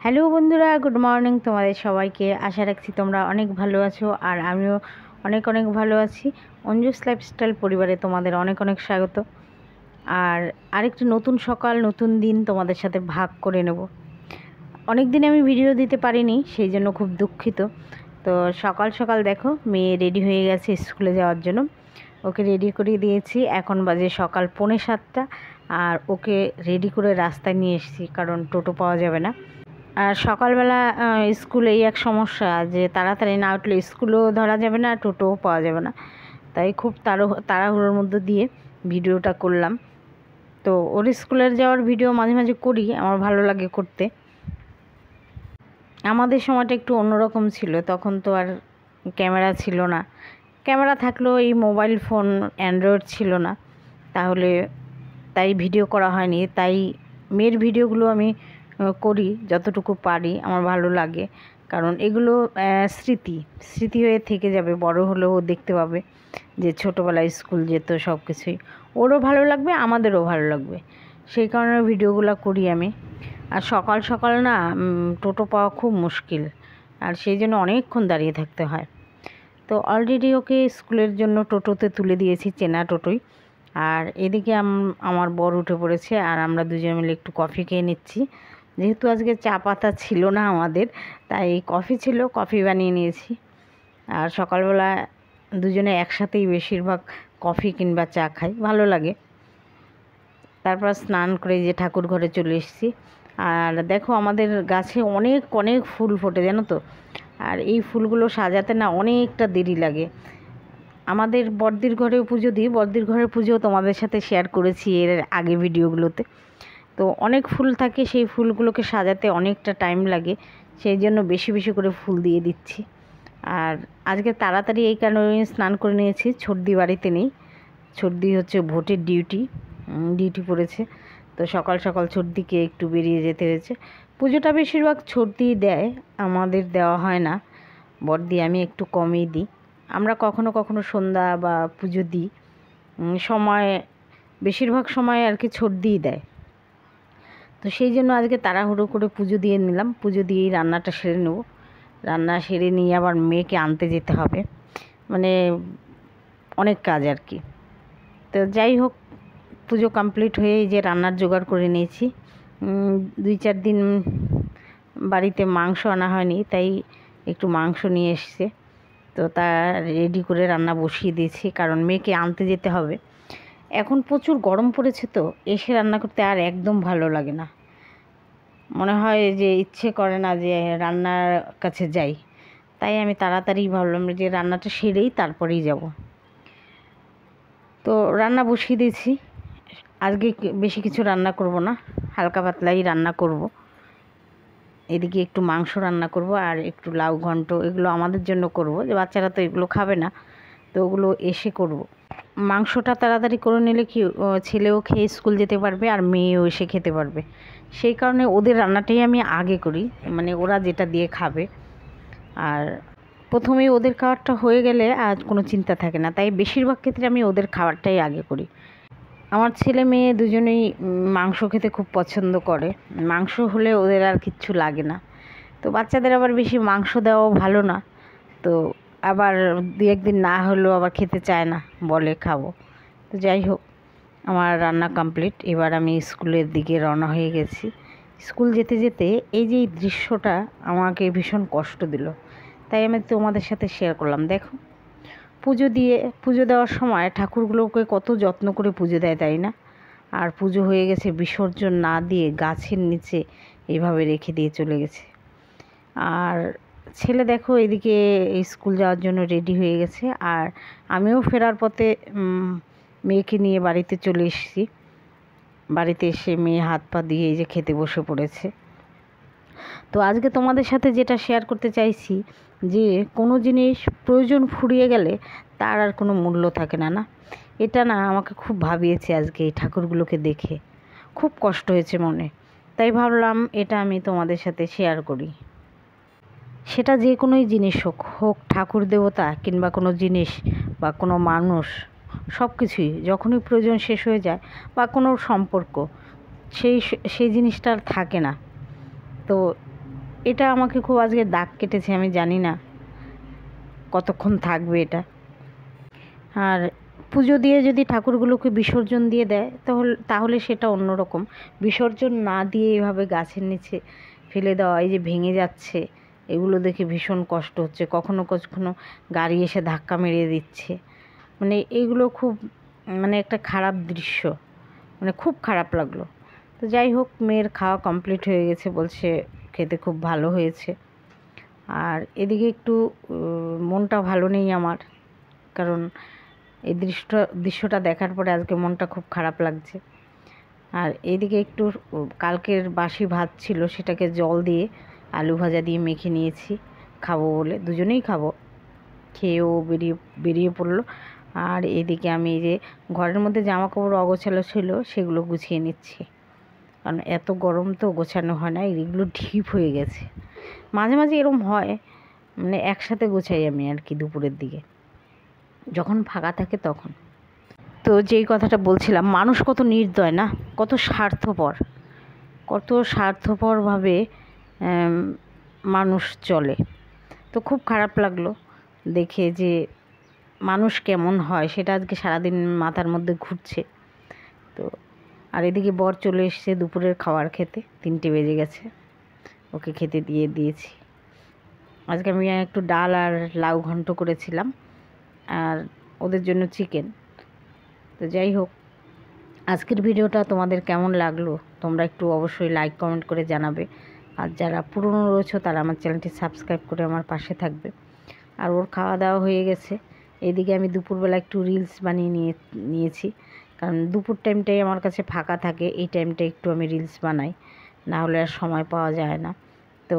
Hello বন্ধুরা, good morning তোমাদের সবাইকে। আশা রাখছি তোমরা অনেক ভালো আছো আর আমিও অনেক অনেক ভালো আছি। অঞ্জুস লাইফস্টাইল পরিবারে তোমাদের অনেক অনেক স্বাগত। আর আরেকটি নতুন সকাল, নতুন দিন তোমাদের সাথে ভাগ করে নেব। অনেক দিন আমি ভিডিও দিতে পারিনি, সেই জন্য খুব দুঃখিত। তো সকাল সকাল দেখো মেয়ে রেডি হয়ে গেছে স্কুলে যাওয়ার জন্য। ওকে রেডি করে দিয়েছি, এখন বাজে সকাল 6:45। আর ওকে রেডি করে রাস্তায় নিয়ে এসেছি, কারণ টোটো পাওয়া যাবে না। আর সকালবেলা স্কুলে এই এক সমস্যা যে তাড়াতাড়ি না উঠলে স্কুলও ধরা যাবে না, টোটোও পাওয়া যাবে না। তাই খুব তাড়াহুড়োর মধ্যে দিয়ে ভিডিওটা করলাম। তো ওর স্কুলের যাওয়ার ভিডিও মাঝে মাঝে করি, আমার ভালো লাগে করতে। আমাদের সময়টা একটু অন্যরকম ছিল, তখন তো আর ক্যামেরা ছিল না। ক্যামেরা থাকলেও এই মোবাইল ফোন অ্যান্ড্রয়েড ছিল না, তাই ভিডিও করা হয়নি। তাই মেয়ের ভিডিওগুলো আমি করি যতটুকু পারি, আমার ভালো লাগে। কারণ এগুলো স্মৃতি হয়ে থেকে যাবে, বড় হলেও দেখতে পাবে যে ছোটোবেলায় স্কুল যেত, সব কিছুই ওরও ভালো লাগবে, আমাদেরও ভালো লাগবে। সেই কারণে ভিডিওগুলো করি আমি। আর সকাল সকাল না টোটো পাওয়া খুব মুশকিল, আর সেই জন্য অনেকক্ষণ দাঁড়িয়ে থাকতে হয়। তো অলরেডি ওকে স্কুলের জন্য টোটোতে তুলে দিয়েছি, চেনা টোটোই। আর এদিকে আমার বর উঠে পড়েছে, আর আমরা দুজন মিলে একটু কফি খেয়ে নিচ্ছি। যেহেতু আজকে চা পাতা ছিল না আমাদের, তাই কফি ছিল, কফি বানিয়ে নিয়েছি। আর সকালবেলা দুজনে একসাথেই বেশিরভাগ কফি কিংবা চা খাই, ভালো লাগে। তারপর স্নান করে যে ঠাকুর ঘরে চলে এসেছি। আর দেখো আমাদের গাছে অনেক অনেক ফুল ফোটে, জানো তো। আর এই ফুলগুলো সাজাতে না অনেকটা দেরি লাগে। আমাদের বড়দির ঘরেও পুজো দিই, বড়দির ঘরের পুজো তোমাদের সাথে শেয়ার করেছি এর আগে ভিডিওগুলোতে। তো অনেক ফুল থাকে, সেই ফুলগুলোকে সাজাতে অনেকটা টাইম লাগে, সেই জন্য বেশি বেশি করে ফুল দিয়ে দিচ্ছি। আর আজকে তাড়াতাড়ি এই কারণে স্নান করে নিয়েছি, ছর্দি বাড়িতে নেই। ছর্দি হচ্ছে ভোটের ডিউটি পড়েছে, তো সকাল সকাল ছর্দিকে একটু বেরিয়ে যেতে হয়েছে। পুজোটা বেশিরভাগ ছর্দি দেয়, আমাদের দেওয়া হয় না। বড়দি আমি একটু কমই দিই। আমরা কখনো কখনো সন্ধ্যা বা পুজো দিই, সময় বেশিরভাগ সময় আর কি ছর্দিই দেয়। তো সেই জন্য আজকে তাড়াহুড়ো করে পুজো দিয়ে নিলাম, পুজো দিয়েই রান্নাটা সেরে নেব। রান্না সেরে নিয়ে আবার মেয়েকে আনতে যেতে হবে, মানে অনেক কাজ আর কি। তো যাই হোক, পুজো কমপ্লিট হয়ে যে রান্নার জোগাড় করে নিয়েছি। 2-4 দিন বাড়িতে মাংস আনা হয়নি, তাই একটু মাংস নিয়ে এসছে। তো তা রেডি করে রান্না বসিয়ে দিয়েছি, কারণ মেয়েকে আনতে যেতে হবে। এখন প্রচুর গরম পড়েছে, তো এসে রান্না করতে আর একদম ভালো লাগে না, মনে হয় যে ইচ্ছে করে না যে রান্নার কাছে যাই। তাই আমি তাড়াতাড়ি ভাবলাম যে রান্নাটা সেরেই তারপরেই যাব। তো রান্না বসিয়ে দিয়েছি। আজকে বেশি কিছু রান্না করব না, হালকা পাতলাই রান্না করব। এদিকে একটু মাংস রান্না করব আর একটু লাউ ঘন্ট, এগুলো আমাদের জন্য করব, যে বাচ্চারা তো এগুলো খাবে না, তো ওগুলো এসে করব। মাংসটা তাড়াতাড়ি করে নিলে কি ছেলেও খেয়ে স্কুল যেতে পারবে আর মেয়েও এসে খেতে পারবে। সেই কারণে ওদের রান্নাটাই আমি আগে করি, মানে ওরা যেটা দিয়ে খাবে। আর প্রথমেই ওদের খাবারটা হয়ে গেলে আর কোনো চিন্তা থাকে না, তাই বেশিরভাগ ক্ষেত্রে আমি ওদের খাবারটাই আগে করি। আমার ছেলে মেয়ে দুজনেই মাংস খেতে খুব পছন্দ করে, মাংস হলে ওদের আর কিচ্ছু লাগে না। তো বাচ্চাদের আবার বেশি মাংস দেওয়াও ভালো না, তো আবার 2-1 দিন না হলেও আবার খেতে চায় না, বলে খাবো। তো যাই হোক, আমার রান্না কমপ্লিট। এবার আমি স্কুলের দিকে রওনা হয়ে গেছি। স্কুল যেতে যেতে এই যে দৃশ্যটা আমাকে ভীষণ কষ্ট দিল, তাই আমি তোমাদের সাথে শেয়ার করলাম। দেখো, পুজো দেওয়ার সময় ঠাকুরগুলোকে কত যত্ন করে পুজো দেয়, তাই না? আর পুজো হয়ে গেছে, বিসর্জন না দিয়ে গাছের নিচে এইভাবে রেখে দিয়ে চলে গেছে। আর ছেলে দেখো এদিকে স্কুল যাওয়ার জন্য রেডি হয়ে গেছে, আর আমিও ফেরার পথে মেয়েকে নিয়ে বাড়িতে চলে এসেছি। বাড়িতে এসে মেয়ে হাত পা দিয়ে এই যে খেতে বসে পড়েছে। তো আজকে তোমাদের সাথে যেটা শেয়ার করতে চাইছি, যে কোনো জিনিস প্রয়োজন ফুরিয়ে গেলে তার আর কোনো মূল্য থাকে না, না? এটা না আমাকে খুব ভাবিয়েছে আজকে এই ঠাকুরগুলোকে দেখে, খুব কষ্ট হয়েছে মনে। তাই ভাবলাম এটা আমি তোমাদের সাথে শেয়ার করি। সেটা যে কোনোই জিনিস হোক ঠাকুর দেবতা কিংবা কোনো জিনিস বা কোনো মানুষ, সব কিছুই যখনই প্রয়োজন শেষ হয়ে যায়, বা কোনো সম্পর্ক, সেই জিনিসটা আর থাকে না। তো এটা আমাকে খুব আজকে দাগ কেটেছে, আমি জানি না কতক্ষণ থাকবে এটা। আর পুজো দিয়ে যদি ঠাকুরগুলোকে বিসর্জন দিয়ে দেয় তাহলে সেটা অন্যরকম। বিসর্জন না দিয়ে এভাবে গাছের নিচে ফেলে দেওয়া, এই যে ভেঙে যাচ্ছে, এগুলো দেখে ভীষণ কষ্ট হচ্ছে। কখনো কখনো গাড়ি এসে ধাক্কা মেরে দিচ্ছে, মানে এইগুলো খুব মানে একটা খারাপ দৃশ্য, মানে খুব খারাপ লাগলো। তো যাই হোক, মেয়ের খাওয়া কমপ্লিট হয়ে গেছে, বলছে খেতে খুব ভালো হয়েছে। আর এদিকে একটু মনটা ভালো নেই আমার, কারণ এই দৃশ্যটা দেখার পরে আজকে মনটা খুব খারাপ লাগছে। আর এইদিকে একটু কালকের বাসি ভাত ছিল, সেটাকে জল দিয়ে আলু ভাজা দিয়ে মেখে নিয়েছি, খাবো বলে, দুজনেই খাবো। খেয়েও বেরিয়ে পড়লো। আর এদিকে আমি এই যে ঘরের মধ্যে জামা কাপড় অগোছালো ছিল সেগুলো গুছিয়ে নিচ্ছি, কারণ এত গরম তো গোছানো হয় না, এগুলো ঢিপ হয়ে গেছে। মাঝে মাঝে এরম হয়, মানে একসাথে গোছাই আমি আর কি, দুপুরের দিকে যখন ফাঁকা থাকে তখন। তো যেই কথাটা বলছিলাম, মানুষ কত নির্দয় না, কত স্বার্থপরভাবে মানুষ চলে। তো খুব খারাপ লাগলো দেখে যে মানুষ কেমন হয়, সেটা আজকে সারাদিন মাথার মধ্যে ঘুরছে। তো আর এদিকে বর চলে এসেছে দুপুরের খাবার খেতে, 3টে বেজে গেছে, ওকে খেতে দিয়েছি। আজকে আমি একটু ডাল আর লাউ ঘন্ট করেছিলাম, আর ওদের জন্য চিকেন। তো যাই হোক, আজকের ভিডিওটা তোমাদের কেমন লাগলো তোমরা একটু অবশ্যই লাইক কমেন্ট করে জানাবে। আর যারা পুরনো রয়েছে তারা আমার চ্যানেলটি সাবস্ক্রাইব করে আমার পাশে থাকবে। আর ওর খাওয়া দাওয়া হয়ে গেছে। এদিকে আমি দুপুরবেলা একটু রিলস বানিয়ে নিয়েছি, কারণ দুপুর টাইমটাই আমার কাছে ফাঁকা থাকে, এই টাইমটা একটু আমি রিলস বানাই, না হলে আর সময় পাওয়া যায় না। তো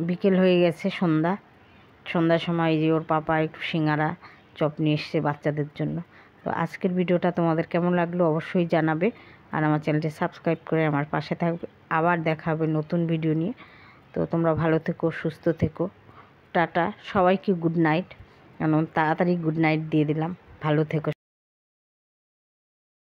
বিকেল হয়ে গেছে, সন্ধ্যার সময় যে ওর পাপা একটু সিঙ্গারা চপ নিয়ে এসছে বাচ্চাদের জন্য। তো আজকের ভিডিওটা তোমাদের কেমন লাগলো অবশ্যই জানাবে, আর আমার চ্যানেলটি সাবস্ক্রাইব করে আমার পাশে থাকবে। আবার দেখা হবে নতুন ভিডিও নিয়ে। তো তোমরা ভালো থেকো, সুস্থ থেকো, টাটা। সবাইকে গুড নাইট, কারণ তাড়াতাড়ি গুড নাইট দিয়ে দিলাম। ভালো থেকো।